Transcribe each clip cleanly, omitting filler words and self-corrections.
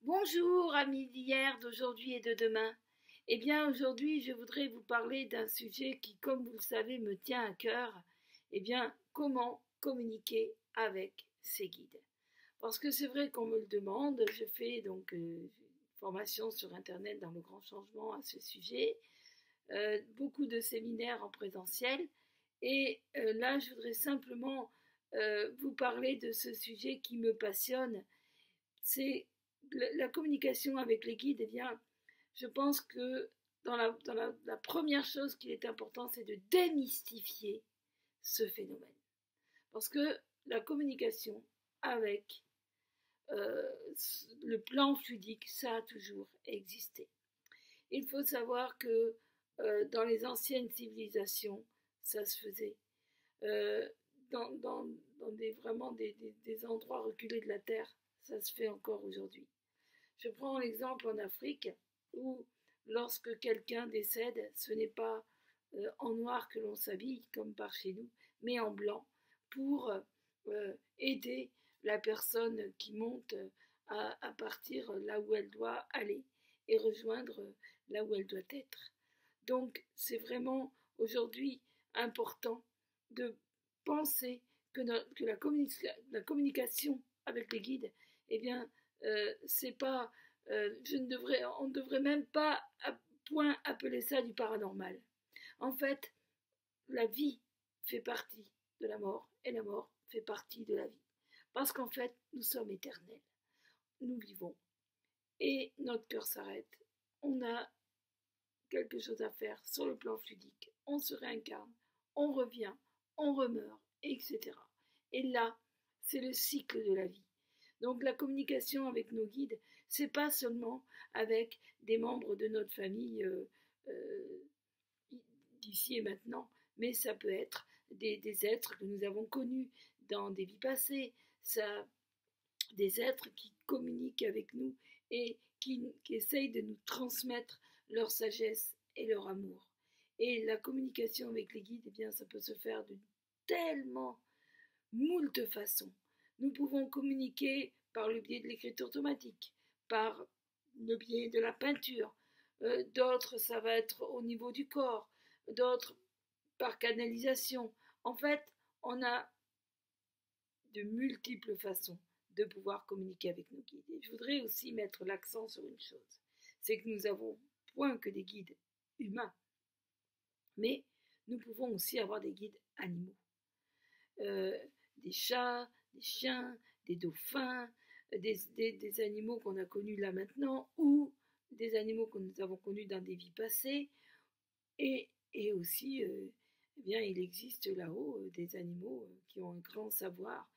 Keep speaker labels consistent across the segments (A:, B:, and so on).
A: Bonjour amis d'hier, d'aujourd'hui et de demain. Eh bien aujourd'hui je voudrais vous parler d'un sujet qui, comme vous le savez, me tient à cœur. Eh bien comment communiquer avec ses guides. Parce que c'est vrai qu'on me le demande, je fais donc une formation sur internet dans le grand changement à ce sujet, beaucoup de séminaires en présentiel et là je voudrais simplement vous parler de ce sujet qui me passionne. C'est la communication avec les guides. Eh bien, je pense que la première chose qu'il est important, c'est de démystifier ce phénomène. Parce que la communication avec le plan fluidique, ça a toujours existé. Il faut savoir que dans les anciennes civilisations, ça se faisait. Euh, dans vraiment des endroits reculés de la Terre, ça se fait encore aujourd'hui. Je prends l'exemple en Afrique où lorsque quelqu'un décède, ce n'est pas en noir que l'on s'habille comme par chez nous, mais en blanc pour aider la personne qui monte à partir là où elle doit aller et rejoindre là où elle doit être. Donc c'est vraiment aujourd'hui important de penser que la communication avec les guides, eh bien, c'est pas, on ne devrait même pas à point appeler ça du paranormal. En fait, la vie fait partie de la mort et la mort fait partie de la vie. Parce qu'en fait, nous sommes éternels. Nous vivons et notre cœur s'arrête. On a quelque chose à faire sur le plan fluidique. On se réincarne, on revient, on remeurt, etc. Et là, c'est le cycle de la vie. Donc la communication avec nos guides, c'est pas seulement avec des membres de notre famille euh, d'ici et maintenant, mais ça peut être des êtres que nous avons connus dans des vies passées, ça, des êtres qui communiquent avec nous et qui essayent de nous transmettre leur sagesse et leur amour. Et la communication avec les guides, eh bien, ça peut se faire de tellement moult façons. Nous pouvons communiquer par le biais de l'écriture automatique, par le biais de la peinture, d'autres ça va être au niveau du corps, d'autres par canalisation. En fait, on a de multiples façons de pouvoir communiquer avec nos guides. Et je voudrais aussi mettre l'accent sur une chose, c'est que nous avons point que des guides humains, mais nous pouvons aussi avoir des guides animaux. Euh, des chats, des chiens, des dauphins, des animaux qu'on a connus là maintenant, ou des animaux que nous avons connus dans des vies passées, et aussi, eh bien, il existe là-haut des animaux qui ont un grand savoir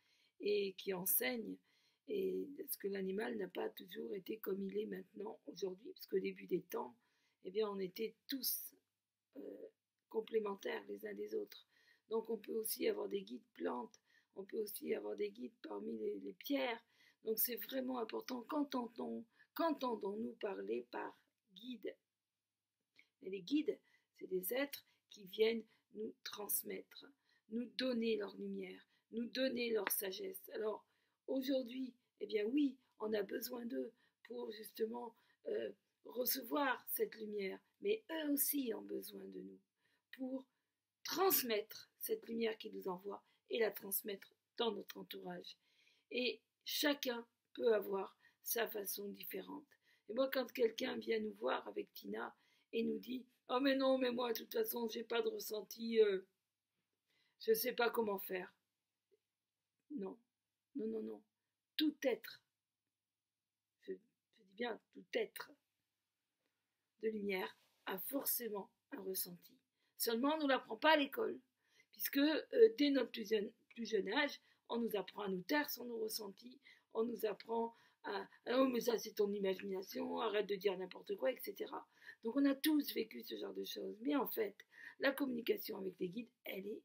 A: et qui enseignent, et parce que l'animal n'a pas toujours été comme il est maintenant aujourd'hui, parce qu'au début des temps, eh bien, on était tous complémentaires les uns des autres. Donc on peut aussi avoir des guides plantes, on peut aussi avoir des guides parmi les pierres. Donc c'est vraiment important. Qu'entendons-nous parler par guide? Et les guides, c'est des êtres qui viennent nous transmettre, nous donner leur lumière, nous donner leur sagesse. Alors aujourd'hui, eh bien oui, on a besoin d'eux pour justement recevoir cette lumière, mais eux aussi ont besoin de nous pour transmettre cette lumière qu'ils nous envoient et la transmettre dans notre entourage. Et chacun peut avoir sa façon différente. Et moi, quand quelqu'un vient nous voir avec Tina et nous dit « Oh mais non, mais moi, de toute façon, j'ai pas de ressenti, je sais pas comment faire. » Non, non, non, non. Tout être, je dis bien tout être de lumière a forcément un ressenti. Seulement, on ne l'apprend pas à l'école, puisque dès notre plus jeune âge, on nous apprend à nous taire sur nos ressentis, on nous apprend à ah oh, mais ça c'est ton imagination, arrête de dire n'importe quoi, etc. Donc on a tous vécu ce genre de choses. Mais en fait, la communication avec les guides, elle est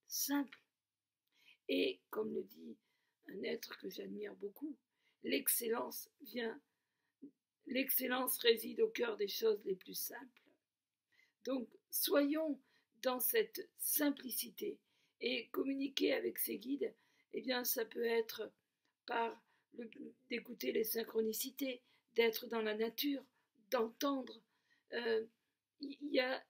A: simple. Et comme le dit un être que j'admire beaucoup, l'excellence l'excellence réside au cœur des choses les plus simples. Donc, soyons dans cette simplicité et communiquer avec ces guides, eh bien, ça peut être par d'écouter les synchronicités, d'être dans la nature, d'entendre. Il y a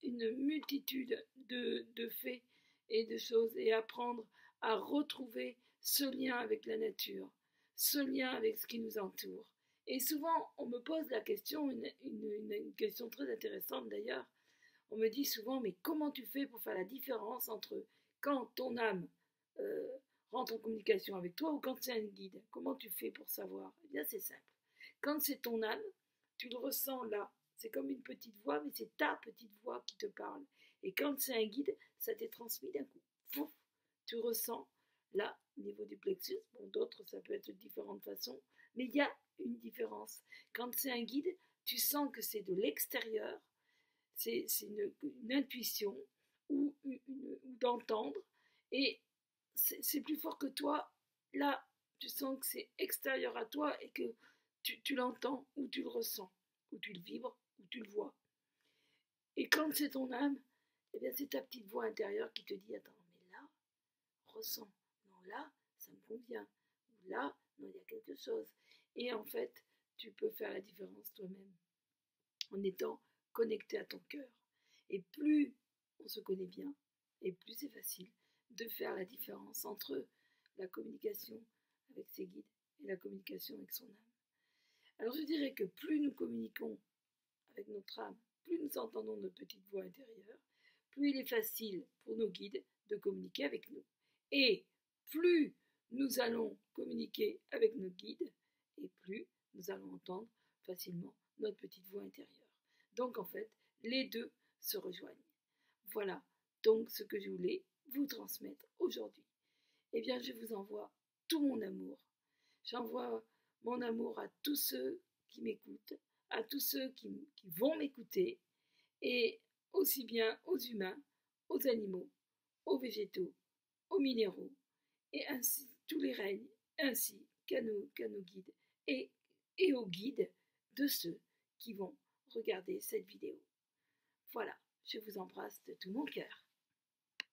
A: une multitude de faits et de choses, et apprendre à retrouver ce lien avec la nature, ce lien avec ce qui nous entoure. Et souvent, on me pose la question, une question très intéressante d'ailleurs, on me dit souvent, mais comment tu fais pour faire la différence entre quand ton âme rentre en communication avec toi ou quand c'est un guide? Comment tu fais pour savoir? Eh bien, c'est simple. Quand c'est ton âme, tu le ressens là. C'est comme une petite voix, mais c'est ta petite voix qui te parle. Et quand c'est un guide, ça t'est transmis d'un coup. Pouf, tu ressens là, au niveau du plexus. Bon, d'autres, ça peut être de différentes façons, mais il y a une différence. Quand c'est un guide, tu sens que c'est de l'extérieur, c'est une intuition ou d'entendre, et c'est plus fort que toi. Là, tu sens que c'est extérieur à toi et que tu l'entends ou tu le ressens, ou tu le vibres, ou tu le vois. Et quand c'est ton âme, eh bien c'est ta petite voix intérieure qui te dit attends, mais là, ressens. Non, là, ça me convient. Ou là, non, il y a quelque chose. Et en fait, tu peux faire la différence toi-même en étant connecté à ton cœur. Et plus on se connaît bien, et plus c'est facile de faire la différence entre la communication avec ses guides et la communication avec son âme. Alors je dirais que plus nous communiquons avec notre âme, plus nous entendons notre petite voix intérieure, plus il est facile pour nos guides de communiquer avec nous. Et plus nous allons communiquer avec nos guides, et plus nous allons entendre facilement notre petite voix intérieure. Donc en fait, les deux se rejoignent. Voilà donc ce que je voulais vous transmettre aujourd'hui. Eh bien, je vous envoie tout mon amour. J'envoie mon amour à tous ceux qui m'écoutent, à tous ceux qui vont m'écouter, et aussi bien aux humains, aux animaux, aux végétaux, aux minéraux, et ainsi tous les règnes, ainsi qu'à nos guides, et aux guides de ceux qui vont regarder cette vidéo. Voilà, je vous embrasse de tout mon cœur.